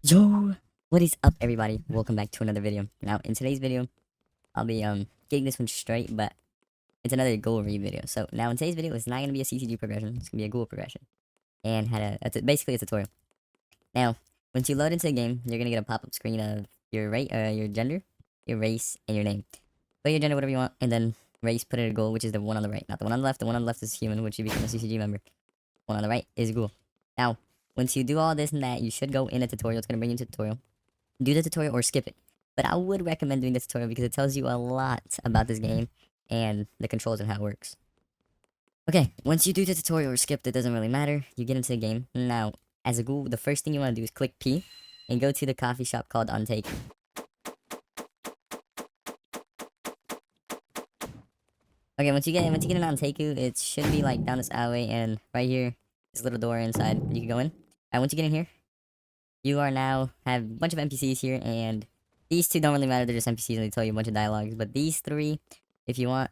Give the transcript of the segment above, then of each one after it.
Yo, what is up, everybody? Welcome back to another video. Now, in today's video, I'll be getting this one straight, but it's another Ghoul read video. So now in today's video, it's not gonna be a CCG progression. It's gonna be a Ghoul progression, and basically a tutorial. Now, once you load into the game, you're gonna get a pop-up screen of your gender, your race, and your name. Put your gender whatever you want, and then race. Put it a Ghoul, which is the one on the right, not the one on the left. The one on the left is human, which you become a CCG member. One on the right is Ghoul. Now, once you do all this and that, you should go in a tutorial. It's gonna bring you to a tutorial. Do the tutorial or skip it. But I would recommend doing the tutorial because it tells you a lot about this game and the controls and how it works. Okay, once you do the tutorial or skip it, doesn't really matter. You get into the game. Now, as a ghoul, the first thing you want to do is click P and go to the coffee shop called Untake. Okay, once you get in Untake, it should be like down this alleyway and right here, this little door inside. You can go in. Alright, once you get in here, you are now have a bunch of NPCs here, and these two don't really matter. They're just NPCs and they tell you a bunch of dialogues. But these three, if you want,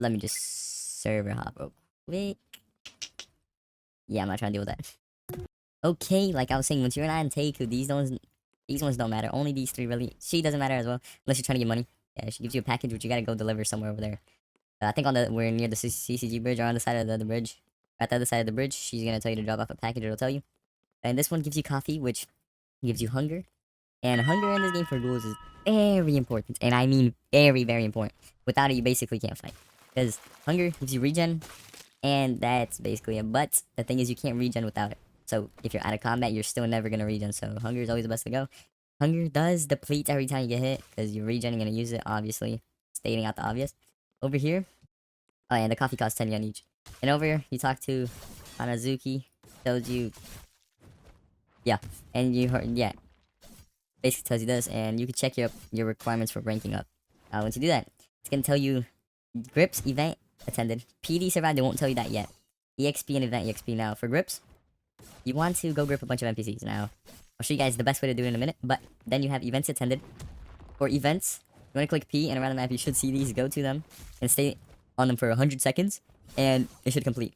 let me just server hop real quick. Yeah, I'm not trying to deal with that. Okay, like I was saying, once you're in Teiku, these ones don't matter. Only these three really. She doesn't matter as well, unless you're trying to get money. Yeah, she gives you a package, which you gotta go deliver somewhere over there. I think we're near the CCG bridge or on the side of the bridge. At the other side of the bridge, she's gonna tell you to drop off a package. It'll tell you. And this one gives you coffee, which gives you hunger. And hunger in this game for ghouls is very important. And I mean very, very important. Without it, you basically can't fight. Because hunger gives you regen, and that's basically it. But the thing is, you can't regen without it. So if you're out of combat, you're still never going to regen. So hunger is always the best to go. Hunger does deplete every time you get hit, because you're regenning and use it, obviously. Stating out the obvious. Over here, oh, and the coffee costs 10 yen each. And over here, you talk to Hanazuki, tells you, yeah, and you heard, yeah, basically tells you this, and you can check your requirements for ranking up. Once you do that, it's gonna tell you grips event attended. PD survived. They won't tell you that yet. EXP and event EXP. Now for grips, you want to go grip a bunch of NPCs. Now I'll show you guys the best way to do it in a minute. But then you have events attended. For events, you want to click P, and around the map you should see these. Go to them and stay on them for 100 seconds, and it should complete.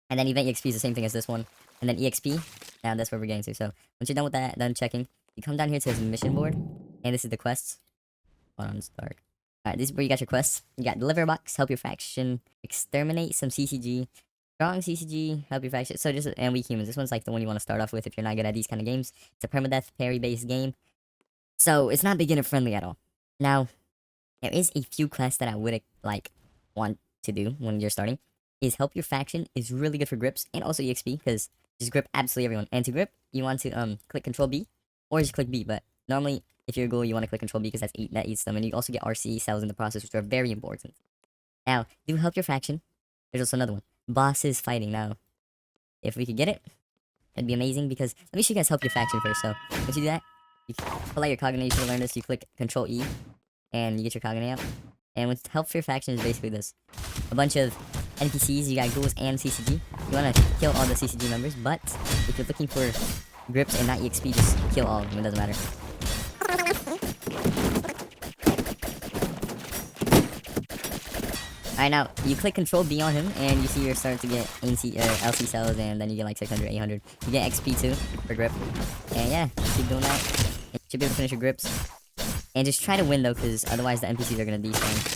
And then event EXP is the same thing as this one. And then EXP, now that's where we're getting to. So once you're done with that, done checking, you come down here to this mission board, and this is the quests. Hold on, it's dark. Alright, this is where you got your quests. You got deliver box, help your faction, exterminate some CCG, strong CCG, help your faction. So just, and weak humans. This one's like the one you want to start off with if you're not good at these kind of games. It's a permadeath parry based game. So it's not beginner friendly at all. Now, there is a few quests that I would like want to do when you're starting. Is help your faction is really good for grips and also EXP, because just grip absolutely everyone. And to grip, you want to click Control B or just click B. But normally, if you're a ghoul, you want to click Control B because that eats them, and you also get RC cells in the process, which are very important. Now, do help your faction. There's also another one, bosses fighting. Now, if we could get it, that'd be amazing. Because let me show you guys help your faction first. So once you do that, you pull out your Kagune. You should have learned this. You click Control E, and you get your Kagune up. And with help for your faction is basically this: a bunch of NPCs, you got ghouls and CCG. You want to kill all the CCG members, but if you're looking for grips and not EXP, just kill all of them, it doesn't matter. Alright, now, you click Control B on him, and you see you're starting to get LC cells, and then you get like 600, 800. You get XP too, for grip. And yeah, keep doing that. You should be able to finish your grips. And just try to win though, because otherwise the NPCs are going to despawn.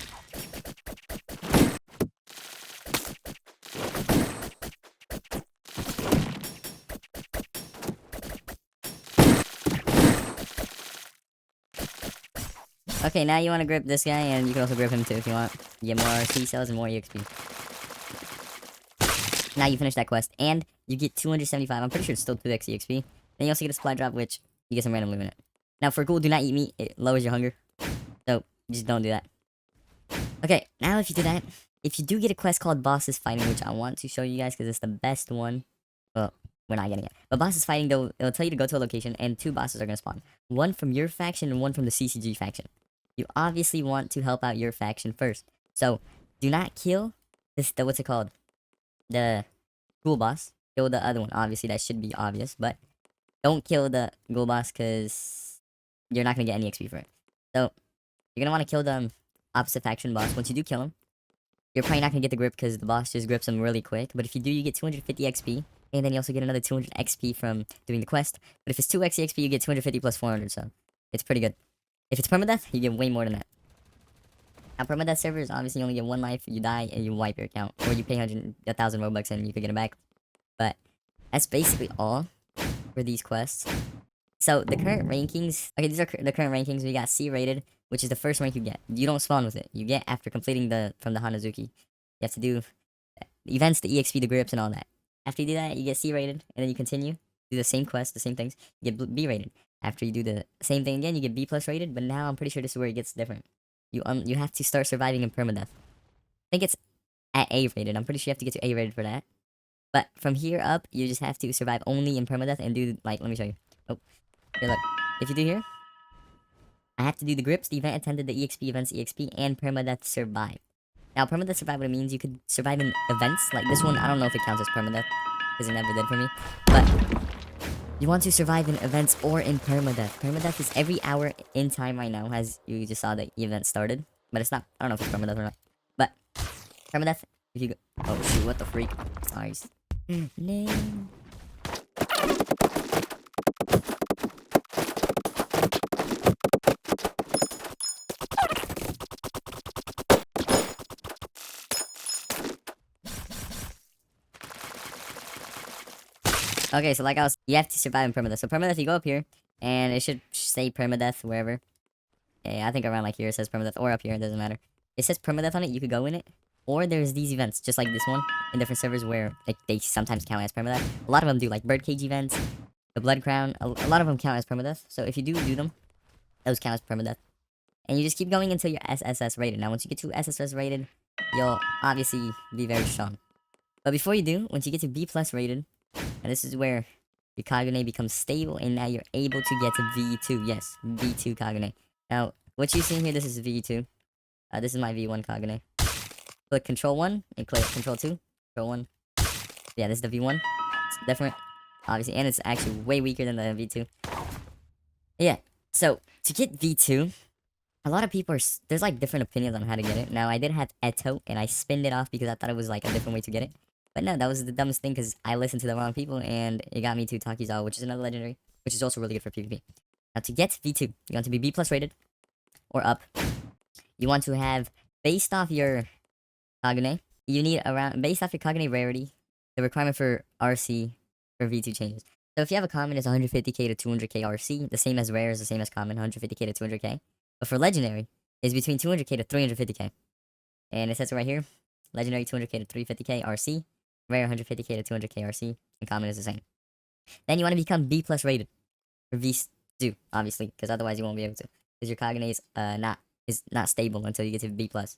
Okay, now you want to grip this guy, and you can also grip him too if you want. You get more C cells and more EXP. Now you finish that quest, and you get 275. I'm pretty sure it's still 2x EXP. Then you also get a supply drop, which you get some random loot in it. Now for ghoul, do not eat meat. It lowers your hunger. So, just don't do that. Okay, now if you do that, if you do get a quest called Bosses Fighting, which I want to show you guys because it's the best one. Well, we're not getting it. But Bosses Fighting, though, it'll tell you to go to a location, and 2 bosses are going to spawn. One from your faction and one from the CCG faction. You obviously want to help out your faction first. So, do not kill what's it called? The ghoul boss. Kill the other one. Obviously, that should be obvious. But don't kill the ghoul boss because you're not going to get any XP for it. So, you're going to want to kill the opposite faction boss. Once you do kill him, you're probably not going to get the grip because the boss just grips him really quick. But if you do, you get 250 XP. And then you also get another 200 XP from doing the quest. But if it's 2x XP, you get 250 plus 400, so it's pretty good. If it's permadeath, you get way more than that. Now, permadeath servers obviously you only get 1 life, you die, and you wipe your account. Or you pay 1,000 Robux and you could get it back. But that's basically all for these quests. So the current rankings, okay, these are the current rankings. We got C rated, which is the first rank you get. You don't spawn with it. You get after completing from the Hanazuki. You have to do the events, the EXP, the grips, and all that. After you do that, you get C rated, and then you continue, do the same quest, the same things. You get B rated. After you do the same thing again, you get B plus rated. But now I'm pretty sure this is where it gets different. You have to start surviving in permadeath. I think it's at A rated. I'm pretty sure you have to get to A rated for that. But from here up, you just have to survive only in permadeath and do like, let me show you. Oh, here, look. If you do here, I have to do the grips, the event attended, the EXP events, EXP, and permadeath survive. Now, permadeath survive, what it means, you could survive in events. Like this one, I don't know if it counts as permadeath, because it never did for me. But you want to survive in events or in permadeath. Permadeath is every hour in time right now, as you just saw the event started. But it's not, I don't know if it's permadeath or not. But permadeath, if you go, oh shoot, what the freak. Nice. Name. Okay, so like you have to survive in permadeath. So permadeath, you go up here, and it should say permadeath wherever. Yeah, I think around like here it says permadeath, or up here, it doesn't matter. It says permadeath on it, you could go in it. Or there's these events, just like this one, in different servers where like they sometimes count as permadeath. A lot of them do, like birdcage events, the blood crown, a lot of them count as permadeath. So if you do them, those count as permadeath. And you just keep going until you're SSS rated. Now once you get to SSS rated, you'll obviously be very strong. But before you do, once you get to B plus rated, and this is where your Kagune becomes stable, and now you're able to get to V2. Yes, V2 Kagune. Now, what you see here, this is V2. This is my V1 Kagune. Click Control 1, and click Control 2. Control 1. Yeah, this is the V1. It's different, obviously, and it's actually way weaker than the V2. Yeah, so, to get V2, a lot of people are, there's like different opinions on how to get it. Now, I did have Eto, and I spinned it off because I thought it was like a different way to get it. But no, that was the dumbest thing because I listened to the wrong people and it got me to Takizawa, which is another legendary, which is also really good for PvP. Now to get V2, you want to be B plus rated or up. You want to have, based off your Kagune, you need around, based off your Kagune rarity, the requirement for RC for V2 changes. So if you have a common, it's 150k to 200k RC, the same as rare is the same as common, 150k to 200k. But for legendary, it's between 200k to 350k. And it says it right here, legendary 200k to 350k RC. Rare 150k to 200k RC, and common is the same. Then you want to become B plus rated for V2, obviously, because otherwise you won't be able to. Because your Kagune is not stable until you get to B plus.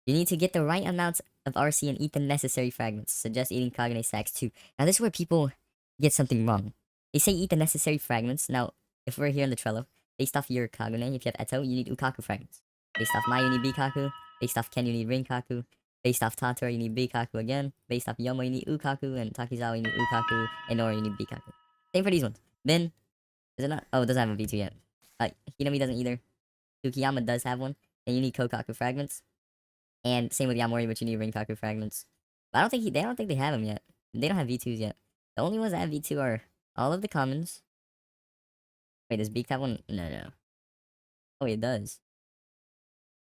You need to get the right amounts of RC and eat the necessary fragments. Suggest eating Kagune stacks too. Now this is where people get something wrong. They say eat the necessary fragments. Now, if we're here in the Trello, based off your Kagune, if you have Eto, you need Ukaku fragments. Based off Mai, you need Bikaku. Based off Ken, you need Rinkaku. Based off Tatora, you need Bikaku again. Based off Yomo, you need Ukaku. And Takizawa, you need Ukaku. And Nora, you need Bikaku. Same for these ones. Then, is it not? Oh, it doesn't have a V2 yet. Hinami doesn't either. Tsukiyama does have one. And you need Kokaku fragments. And same with Yamori, but you need Rinkaku fragments. But I don't think they have them yet. They don't have V2s yet. The only ones that have V2 are all of the commons. Wait, does Beaked have one? No. Oh, it does.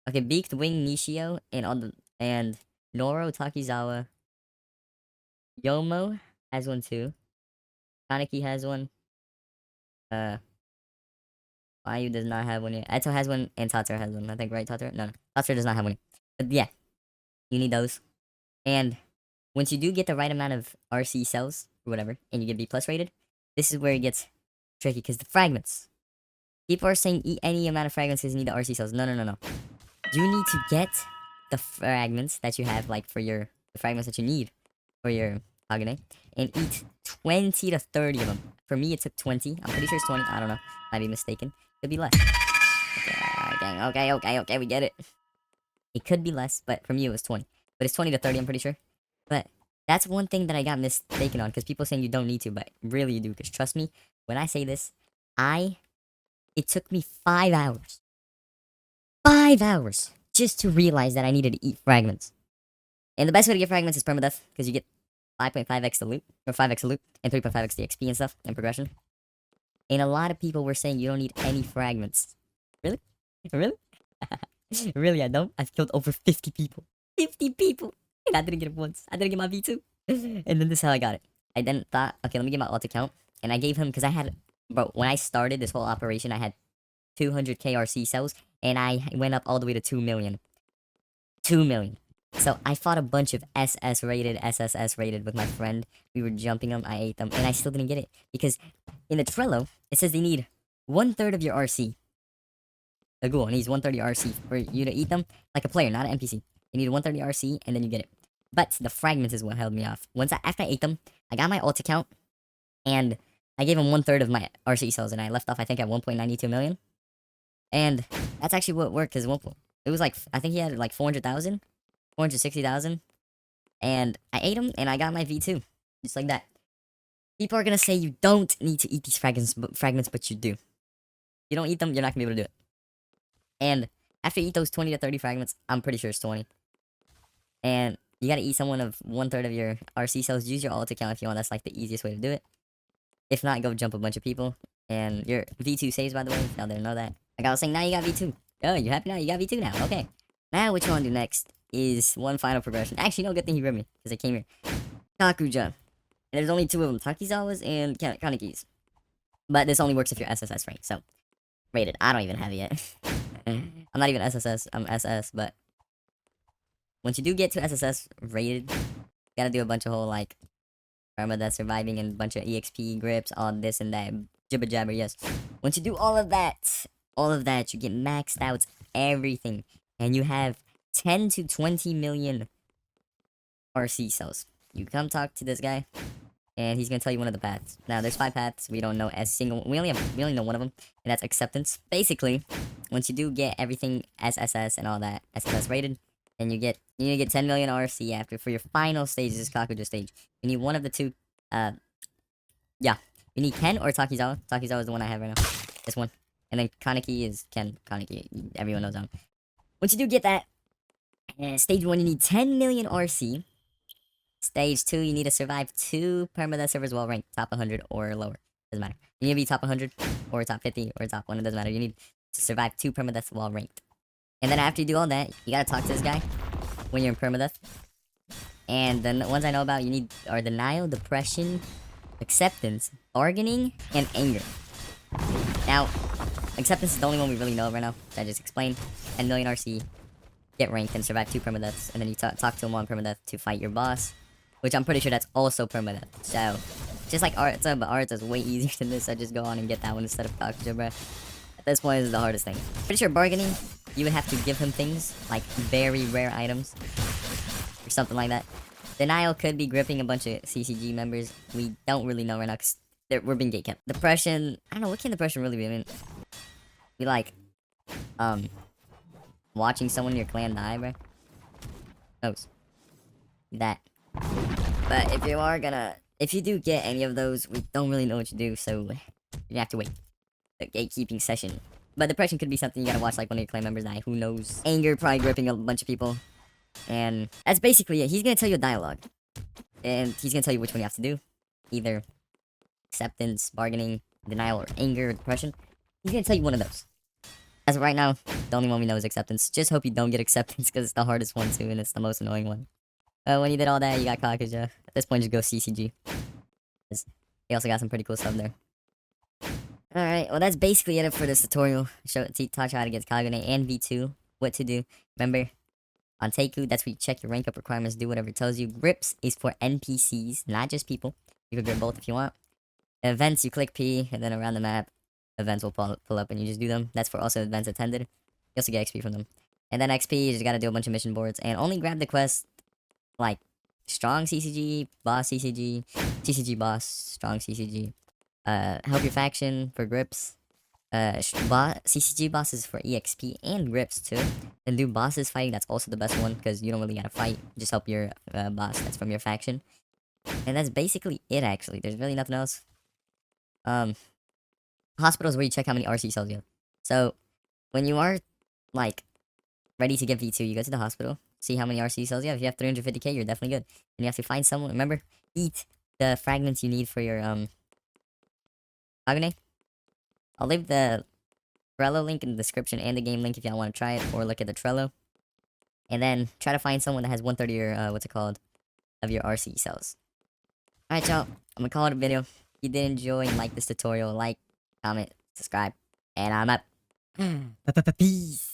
Okay, Beaked, Wing, Nishio, and Noro, Takizawa. Yomo has one too. Kaneki has one. Mayu does not have one yet. Eto has one, and Tatsura has one. I think, right, Tatsura? No. Tatsura does not have one yet. But yeah, you need those. And once you do get the right amount of RC cells, or whatever, and you get B plus rated, this is where it gets tricky, because the fragments. People are saying eat any amount of fragments because you need the RC cells. No. You need to get the fragments that you have, like, the fragments that you need for your Kagune, and eat 20 to 30 of them. For me, it took 20. I'm pretty sure it's 20. I don't know. Might be mistaken. Could be less. Okay, we get it. It could be less, but from you, it was 20. But it's 20 to 30, I'm pretty sure. But that's one thing that I got mistaken on, because people saying you don't need to, but really you do, because trust me, when I say this, it took me 5 hours. 5 hours just to realize that I needed to eat fragments. And the best way to get fragments is permadeath, because you get 5.5x the loot, or 5x the loot, and 3.5x the XP and stuff, and progression. And a lot of people were saying you don't need any fragments. Really? Really? Really, I don't? I've killed over 50 people. 50 people! And I didn't get it once. I didn't get my V2. And then this is how I got it. I then thought, okay, let me get my alt account. And I gave him, because I had, bro, when I started this whole operation, I had 200 KRC cells, and I went up all the way to 2 million. 2 million. So I fought a bunch of SS rated, SSS rated with my friend. We were jumping them, I ate them, and I still didn't get it. Because in the Trello, it says they need 1/3 of your RC. A ghoul needs 130 RC for you to eat them, like a player, not an NPC. You need 130 RC, and then you get it. But the fragments is what held me off. After I ate them, I got my alt account, and I gave him 1/3 of my RC cells, and I left off, I think, at 1.92 million. And that's actually what worked, because it was like, I think he had like 400,000, 460,000, and I ate him, and I got my V2, just like that. People are gonna say you don't need to eat these fragments, but you do. You don't eat them, you're not gonna be able to do it. And after you eat those 20 to 30 fragments, I'm pretty sure it's 20. And you gotta eat someone of 1/3 of your RC cells. Use your alt account if you want. That's like the easiest way to do it. If not, go jump a bunch of people. And your V2 saves, by the way, if y'all didn't know that. Like I was saying, now you got V2. Oh, you happy now? You got V2 now. Okay. Now what you want to do next is one final progression. Actually, no, good thing he ripped me, because I came here. KAKUJA. And there's only 2 of them. Takizawa's and Kaneki's. But this only works if you're SSS ranked. So, rated. I don't even have it yet. I'm not even SSS. I'm SS, but once you do get to SSS rated, you gotta do a bunch of whole, like, permadeath surviving and a bunch of EXP grips, all this and that, jibber jabber, yes. Once you do all of that, you get maxed out everything, and you have 10 to 20 million RC cells. You come talk to this guy, and he's gonna tell you one of the paths. Now, there's 5 paths. We don't know a single. We only know one of them, and that's acceptance. Basically, once you do get everything SSS and all that SSS rated, then you need to get 10 million RC after for your final stage. This is KAKUJA stage. You need one of the 2. Yeah, you need Ken or Takizawa. Takizawa is the one I have right now. This one, and then Kaneki is Ken. Kaneki, everyone knows him. Once you do get that, stage 1, you need 10 million RC. Stage 2, you need to survive 2 permadeath servers while ranked top 100 or lower. Doesn't matter. You need to be top 100 or top 50 or top 1. It doesn't matter. You need to survive 2 permadeaths while ranked. And then after you do all that, you gotta talk to this guy when you're in permadeath. And the ones I know about are denial, depression, acceptance, bargaining, and anger. Now, acceptance is the only one we really know right now. I just explained. 10 million RC, get ranked, and survive 2 permadeaths. And then you talk to him on permadeath to fight your boss, which I'm pretty sure that's also permadeath. So, just like Arta, but Arta's way easier than this. I just go on and get that one instead of KAKUJA, bro. At this point, this is the hardest thing. Pretty sure bargaining, you would have to give him things, like very rare items, or something like that. Denial could be gripping a bunch of CCG members. We don't really know right now, because we're being gatekept. Depression, I don't know, what can depression really be? I mean, we like, watching someone in your clan die, bro. Knows. That. But if you do get any of those, we don't really know what to do, so you have to wait. The gatekeeping session. But depression could be something you gotta watch, like one of your clan members die. Who knows? Anger, probably gripping a bunch of people. And that's basically it. He's gonna tell you a dialogue. And he's gonna tell you which one you have to do. Either acceptance, bargaining, denial, or anger, or depression. He's gonna tell you one of those. As of right now, the only one we know is acceptance. Just hope you don't get acceptance, because it's the hardest one too, and it's the most annoying one. When you did all that, you got KAKUJA. At this point, just go CCG. He also got some pretty cool stuff there. Alright, well that's basically it for this tutorial. Taught you how to get Kagune and V2, what to do. Remember, on Teiku, that's where you check your rank up requirements, do whatever it tells you. Grips is for NPCs, not just people. You can grip both if you want. Events, you click P, and then around the map, events will pull up and you just do them. That's for also events attended. You also get XP from them. And then XP, you just gotta do a bunch of mission boards. And only grab the quest, like, strong CCG, boss CCG, CCG boss, strong CCG. Help your faction for grips. CCG bosses for EXP and grips too. And do bosses fighting, that's also the best one, because you don't really gotta fight. Just help your boss that's from your faction. And that's basically it, actually. There's really nothing else. Hospitals where you check how many RC cells you have. So, when you are, like, ready to get V2, you go to the hospital, see how many RC cells you have. If you have 350k, you're definitely good. And you have to find someone, remember, eat the fragments you need for your Kagune. I'll leave the Trello link in the description and the game link if y'all want to try it or look at the Trello. And then try to find someone that has 1/3 of your what's it called, of your RC cells. Alright y'all, I'm gonna call it a video. If you did enjoy and like this tutorial, like, comment, subscribe, and I'm up. Peace.